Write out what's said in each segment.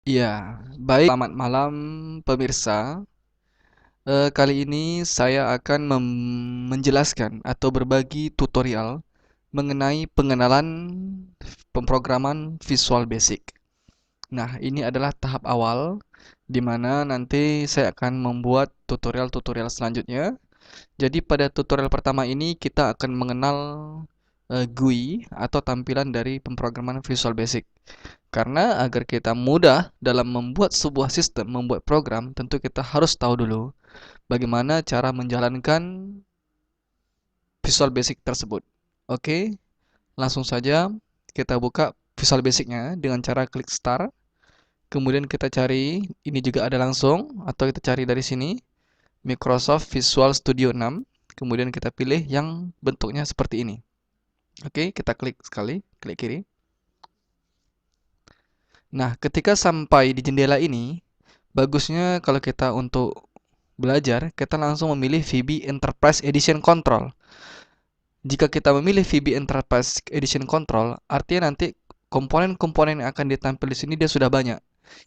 Iya, baik. Selamat malam pemirsa. Kali ini saya akan menjelaskan atau berbagi tutorial mengenai pengenalan pemrograman Visual Basic. Nah, ini adalah tahap awal di mana nanti saya akan membuat tutorial-tutorial selanjutnya. Jadi pada tutorial pertama ini kita akan mengenal GUI atau tampilan dari pemrograman Visual Basic. Karena agar kita mudah dalam membuat sebuah sistem, membuat program, tentu kita harus tahu dulu bagaimana cara menjalankan Visual Basic tersebut. Oke, langsung saja kita buka Visual Basic-nya dengan cara klik Start. Kemudian kita cari, ini juga ada langsung, atau kita cari dari sini, Microsoft Visual Studio 6. Kemudian kita pilih yang bentuknya seperti ini. Oke, kita klik sekali, klik kiri. Nah, ketika sampai di jendela ini, bagusnya kalau kita untuk belajar, kita langsung memilih VB Enterprise Edition Control. Jika kita memilih VB Enterprise Edition Control, artinya nanti komponen-komponen yang akan ditampil di sini dia sudah banyak.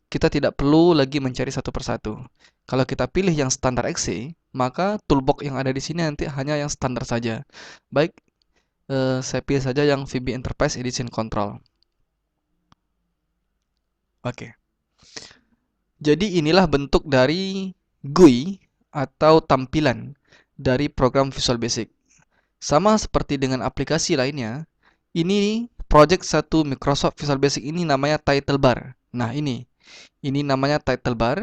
Kita tidak perlu lagi mencari satu persatu. Kalau kita pilih yang standar XC, maka toolbox yang ada di sini nanti hanya yang standar saja. Baik, saya pilih saja yang VB Enterprise Edition Control. Oke. Jadi inilah bentuk dari GUI atau tampilan dari program Visual Basic. Sama seperti dengan aplikasi lainnya, ini project satu Microsoft Visual Basic ini namanya title bar. Nah, ini namanya title bar,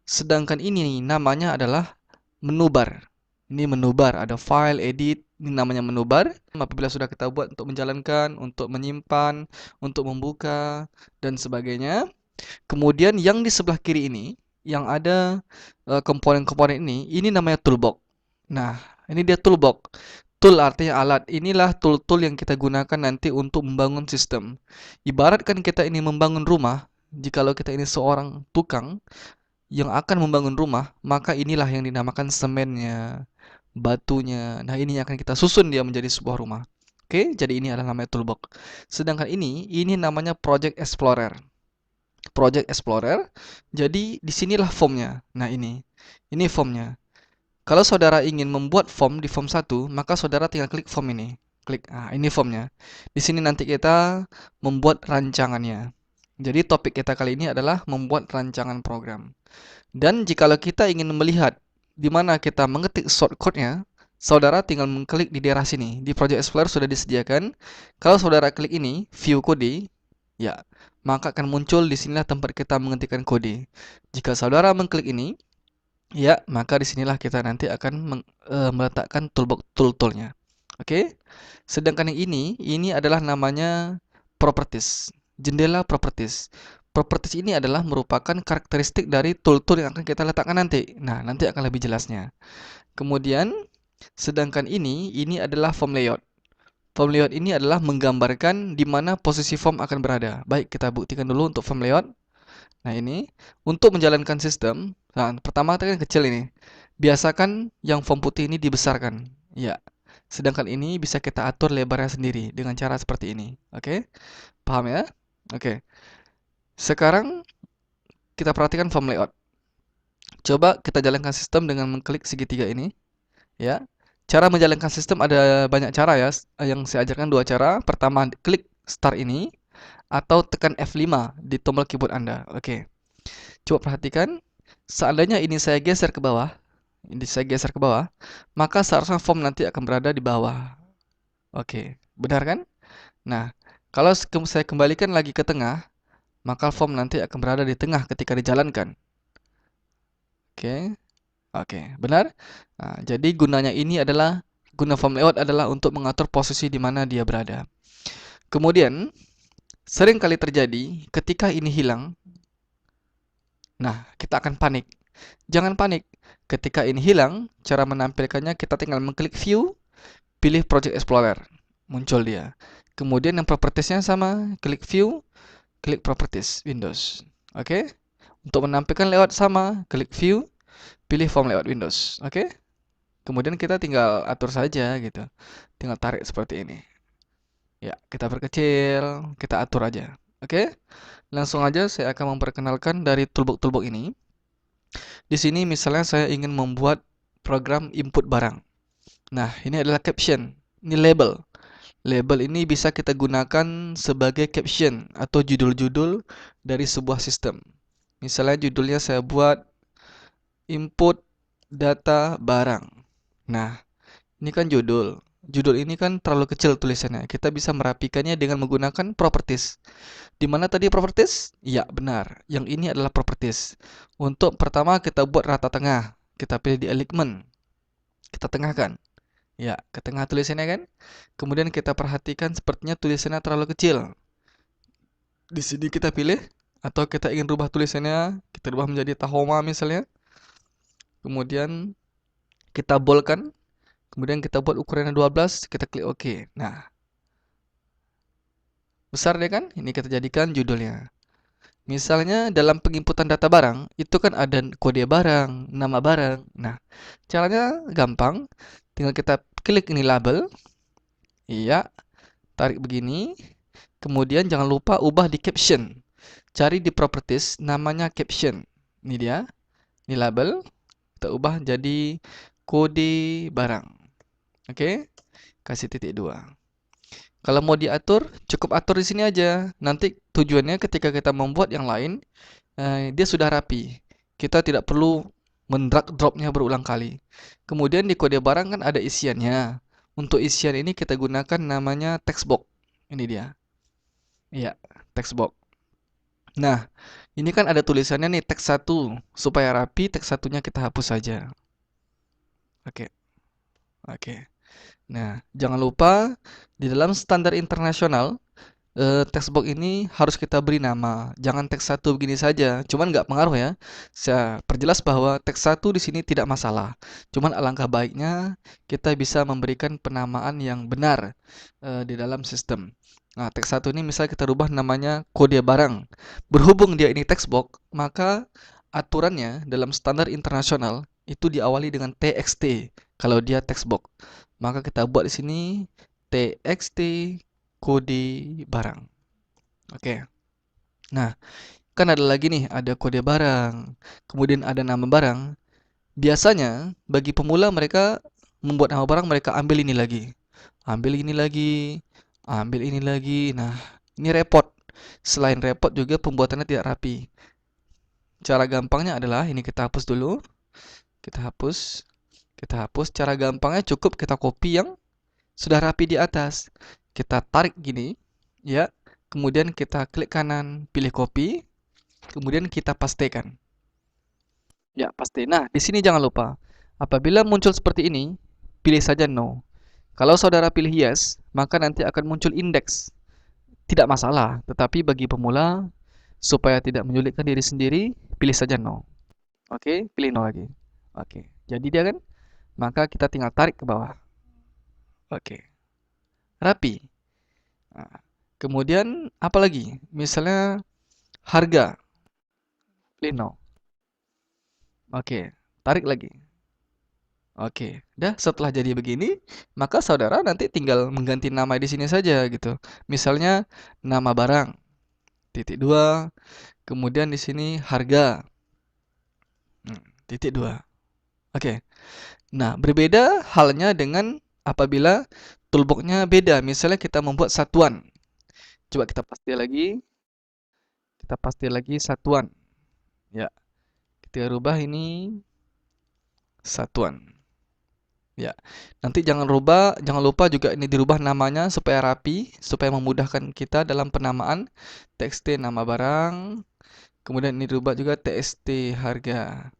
sedangkan ini namanya adalah menu bar. Ini menu bar, ada file, edit, ini namanya menu bar. Apabila sudah kita buat untuk menjalankan, untuk menyimpan, untuk membuka, dan sebagainya. Kemudian yang di sebelah kiri ini, yang ada komponen-komponen ini namanya toolbox. Nah, ini dia toolbox. Tool artinya alat. Inilah tool-tool yang kita gunakan nanti untuk membangun sistem. Ibaratkan kita ini membangun rumah, jikalau kita ini seorang tukang yang akan membangun rumah, maka inilah yang dinamakan semennya, batunya. Nah, ini yang akan kita susun dia menjadi sebuah rumah. Oke, jadi ini adalah namanya toolbox. Sedangkan ini namanya Project Explorer. Project Explorer. Jadi disinilah formnya. Nah, ini formnya. Kalau saudara ingin membuat form di form 1, maka saudara tinggal klik form ini. Klik, ini formnya. Di sini nanti kita membuat rancangannya. Jadi topik kita kali ini adalah membuat rancangan program. Dan jikalau kita ingin melihat di mana kita mengetik shortcode-nya, saudara tinggal mengklik di daerah sini. Di Project Explorer sudah disediakan. Kalau saudara klik ini, View Code, ya, maka akan muncul di sinilah tempat kita mengetikkan kode. Jika saudara mengklik ini, ya, maka disinilah kita nanti akan meletakkan toolbox tool-toolnya. Oke. Sedangkan yang ini adalah namanya properties. Jendela properties. Properties ini adalah merupakan karakteristik dari tool-tool yang akan kita letakkan nanti. Nah, nanti akan lebih jelasnya. Kemudian, sedangkan ini adalah form layout. Form layout ini adalah menggambarkan di mana posisi form akan berada. Baik, kita buktikan dulu untuk form layout. Nah, ini untuk menjalankan sistem. Nah, pertama kan kecil ini. Biasakan yang form putih ini dibesarkan. Ya. Sedangkan ini bisa kita atur lebarnya sendiri dengan cara seperti ini. Oke? Paham ya? Oke. Sekarang kita perhatikan form layout. Coba kita jalankan sistem dengan mengklik segitiga ini. Ya. Cara menjalankan sistem ada banyak cara ya. Yang saya ajarkan dua cara. Pertama, klik start ini atau tekan F5 di tombol keyboard Anda. Oke. Coba perhatikan. Seandainya ini saya geser ke bawah, maka seharusnya form nanti akan berada di bawah. Oke, benar kan? Nah, kalau saya kembalikan lagi ke tengah, maka form nanti akan berada di tengah ketika dijalankan. Oke, oke, benar? Nah, jadi guna form layout adalah untuk mengatur posisi di mana dia berada. Kemudian, sering kali terjadi ketika ini hilang, nah, kita akan panik. Jangan panik. Ketika ini hilang, cara menampilkannya kita tinggal mengklik View, pilih Project Explorer. Muncul dia. Kemudian yang propertiesnya sama, klik View, klik Properties, Windows. Oke? Untuk menampilkan layout sama, klik View, pilih Form Layout Windows. Oke? Kemudian kita tinggal atur saja gitu. Tinggal tarik seperti ini. Ya, kita perkecil, kita atur aja. Oke, langsung aja saya akan memperkenalkan dari toolbox ini. Di sini misalnya saya ingin membuat program input barang. Nah, ini adalah caption. Ini label. Label ini bisa kita gunakan sebagai caption atau judul-judul dari sebuah sistem. Misalnya judulnya saya buat input data barang. Nah, ini kan judul. Judul ini kan terlalu kecil tulisannya. Kita bisa merapikannya dengan menggunakan properties. Di mana tadi properties? Ya, benar. Yang ini adalah properties. Untuk pertama kita buat rata tengah. Kita pilih di alignment. Kita tengahkan. Ya, ke tengah tulisannya kan. Kemudian kita perhatikan sepertinya tulisannya terlalu kecil. Di sini kita pilih atau kita ingin rubah tulisannya, kita rubah menjadi Tahoma misalnya. Kemudian kita boldkan. Kemudian kita buat ukurannya 12, kita klik OK. Nah, besar deh kan? Ini kita jadikan judulnya. Misalnya dalam penginputan data barang, itu kan ada kode barang, nama barang. Nah, caranya gampang. Tinggal kita klik ini label. Iya, tarik begini. Kemudian jangan lupa ubah di caption. Cari di properties namanya caption. Ini dia. Ini label. Kita ubah jadi kode barang. Oke. Kasih titik 2. Kalau mau diatur, cukup atur di sini aja. Nanti tujuannya ketika kita membuat yang lain, dia sudah rapi. Kita tidak perlu mendrag dropnya berulang kali. Kemudian di kode barang kan ada isiannya. Untuk isian ini kita gunakan namanya text box. Ini dia. Iya, text box. Nah, ini kan ada tulisannya nih teks 1. Supaya rapi, teks satunya kita hapus saja. Oke. Oke. Nah, jangan lupa di dalam standar internasional text box ini harus kita beri nama. Jangan teks 1 begini saja. Cuman nggak pengaruh ya. Saya perjelas bahwa teks 1 di sini tidak masalah. Cuman alangkah baiknya kita bisa memberikan penamaan yang benar di dalam sistem. Nah, teks 1 ini misalnya kita rubah namanya kode barang. Berhubung dia ini text box, maka aturannya dalam standar internasional itu diawali dengan txt kalau dia text box. Maka kita buat di sini txt kode barang. Oke. Nah, kan ada lagi nih, ada kode barang. Kemudian ada nama barang. Biasanya bagi pemula mereka membuat nama barang mereka ambil ini lagi. Ambil ini lagi, ambil ini lagi. Nah, ini repot. Selain repot juga pembuatannya tidak rapi. Cara gampangnya adalah ini kita hapus dulu. Kita hapus. Kita hapus. Cara gampangnya cukup kita copy yang sudah rapi di atas. Kita tarik gini, ya. Kemudian kita klik kanan, pilih copy. Kemudian kita pastekan. Ya, paste. Nah, di sini jangan lupa. Apabila muncul seperti ini, pilih saja no. Kalau saudara pilih yes, maka nanti akan muncul indeks. Tidak masalah, tetapi bagi pemula, supaya tidak menyulitkan diri sendiri, pilih saja no. Oke, pilih no lagi. Oke, jadi dia kan, maka kita tinggal tarik ke bawah. Oke, rapi. Nah, kemudian apa lagi? Misalnya harga, pilih no. Oke, tarik lagi. Oke, dah setelah jadi begini, maka saudara nanti tinggal mengganti nama di sini saja gitu. Misalnya nama barang, titik 2, kemudian di sini harga, titik 2. Oke. Nah, berbeda halnya dengan apabila toolbox-nya beda. Misalnya kita membuat satuan. Coba kita paste lagi. Kita paste lagi satuan. Ya, kita rubah ini satuan. Ya, nanti jangan lupa juga ini dirubah namanya supaya rapi, supaya memudahkan kita dalam penamaan. TXT nama barang, kemudian ini dirubah juga TXT harga.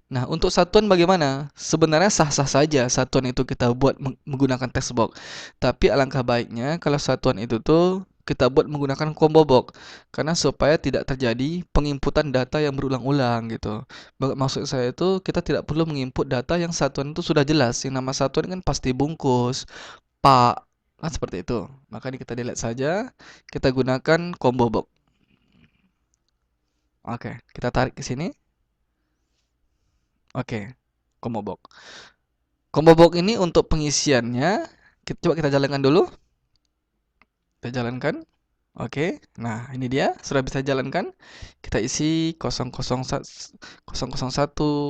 Nah, untuk satuan bagaimana? Sebenarnya sah-sah saja satuan itu kita buat menggunakan text box. Tapi alangkah baiknya kalau satuan itu tuh kita buat menggunakan combo box. Karena supaya tidak terjadi penginputan data yang berulang-ulang gitu. Maksud saya itu kita tidak perlu menginput data yang satuan itu sudah jelas. Yang nama satuan kan pasti bungkus, pak, kan seperti itu. Maka kita delete saja. Kita gunakan combo box. Oke, kita tarik ke sini. Oke, combo box. Combo box ini untuk pengisiannya, coba kita jalankan dulu. Kita jalankan. Oke, nah ini dia sudah bisa jalankan. Kita isi 001,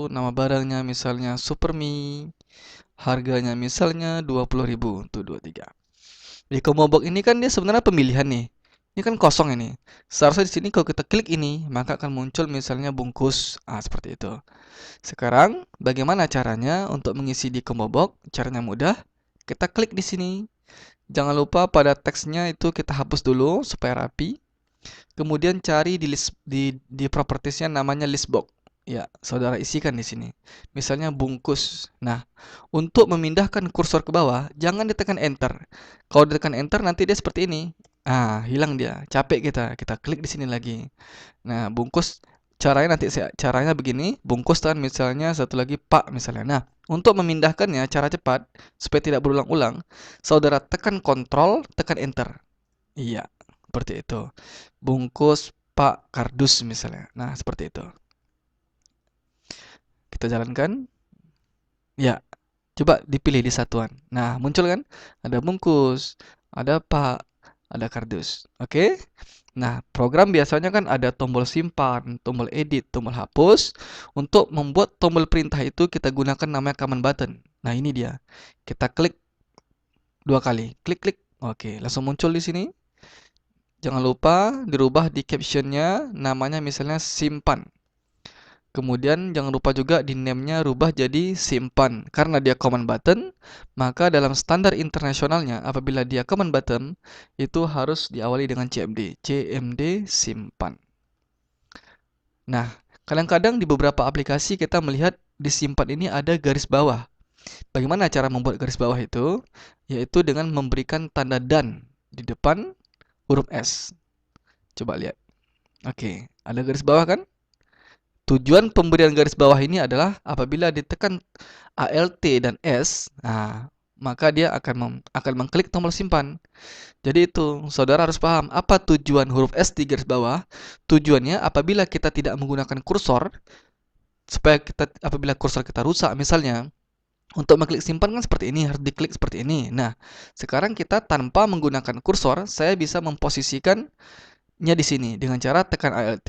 nama barangnya misalnya Supermi, harganya misalnya 20.000 tuh 23. Di combo box ini kan dia sebenarnya pemilihan nih. Ini kan kosong ini. Seharusnya di sini kalau kita klik ini, maka akan muncul misalnya bungkus. Seperti itu. Sekarang, bagaimana caranya untuk mengisi di combo box? Caranya mudah. Kita klik di sini. Jangan lupa pada teksnya itu kita hapus dulu supaya rapi. Kemudian cari di list di propertiesnya namanya list box. Ya, saudara isikan di sini. Misalnya bungkus. Nah, untuk memindahkan kursor ke bawah, jangan ditekan enter. Kalau ditekan enter nanti dia seperti ini. Hilang dia. Capek kita. Kita klik di sini lagi. Nah, bungkus caranya begini, bungkus dan misalnya satu lagi Pak misalnya. Nah, untuk memindahkannya cara cepat supaya tidak berulang-ulang, saudara tekan kontrol, tekan enter. Iya, seperti itu. Bungkus Pak Kardus misalnya. Nah, seperti itu. Kita jalankan. Ya, coba dipilih di satuan. Nah, muncul kan? Ada bungkus, ada Pak, ada kardus. Oke? Nah, program biasanya kan ada tombol simpan, tombol edit, tombol hapus. Untuk membuat tombol perintah itu kita gunakan namanya command button. Nah, ini dia. Kita klik 2 kali. Klik-klik. Oke, langsung muncul di sini. Jangan lupa dirubah di captionnya, namanya misalnya simpan. Kemudian jangan lupa juga di name-nya rubah jadi simpan. Karena dia command button, maka dalam standar internasionalnya apabila dia command button, itu harus diawali dengan CMD. CMD simpan. Nah, kadang-kadang di beberapa aplikasi kita melihat di simpan ini ada garis bawah. Bagaimana cara membuat garis bawah itu? Yaitu dengan memberikan tanda dan di depan huruf S. Coba lihat. Oke, ada garis bawah kan? Tujuan pemberian garis bawah ini adalah apabila ditekan Alt dan S, maka dia akan mengklik tombol simpan. Jadi itu, saudara harus paham apa tujuan huruf S di garis bawah. Tujuannya apabila kita tidak menggunakan kursor, supaya apabila kursor kita rusak misalnya, untuk mengklik simpan kan seperti ini, harus diklik seperti ini. Nah, sekarang kita tanpa menggunakan kursor, saya bisa memposisikan di sini dengan cara tekan Alt,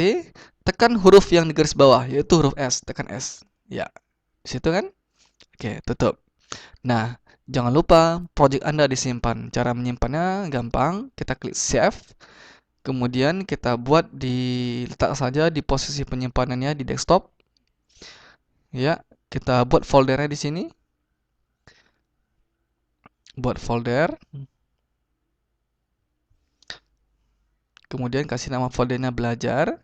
tekan huruf yang di garis bawah yaitu huruf S, tekan S. Ya, di situ kan? Oke, tutup. Nah, jangan lupa project Anda disimpan. Cara menyimpannya gampang, kita klik save. Kemudian kita buat letak saja di posisi penyimpanannya di desktop. Ya, kita buat foldernya di sini. Buat folder. Kemudian kasih nama foldernya belajar.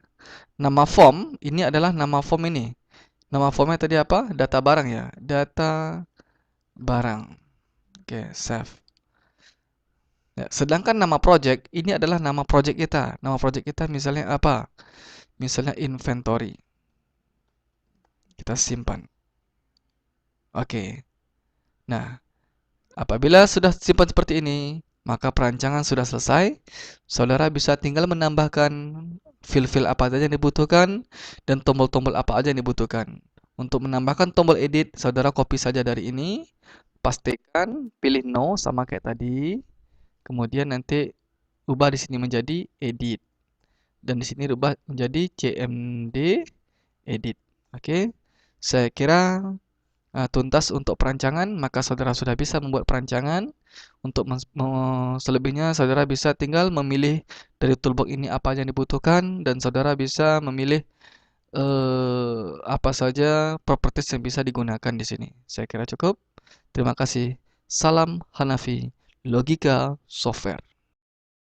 Nama form, ini adalah nama form ini. Nama formnya tadi apa? Data barang ya. Data barang. Oke, save. Ya, sedangkan nama project, ini adalah nama project kita. Nama project kita misalnya apa? Misalnya inventory. Kita simpan. Oke. Nah, apabila sudah simpan seperti ini, maka perancangan sudah selesai. Saudara bisa tinggal menambahkan fil-fil apa saja yang dibutuhkan dan tombol-tombol apa aja yang dibutuhkan. Untuk menambahkan tombol edit, saudara copy saja dari ini. Pastikan pilih no sama kayak tadi. Kemudian nanti ubah di sini menjadi edit. Dan di sini ubah menjadi CMD edit. Oke. Saya kira tuntas untuk perancangan, maka saudara sudah bisa membuat perancangan. Untuk selebihnya saudara bisa tinggal memilih dari toolbox ini apa yang dibutuhkan dan saudara bisa memilih apa saja properties yang bisa digunakan di sini. Saya kira cukup. Terima kasih. Salam Hanafi, Logika Software.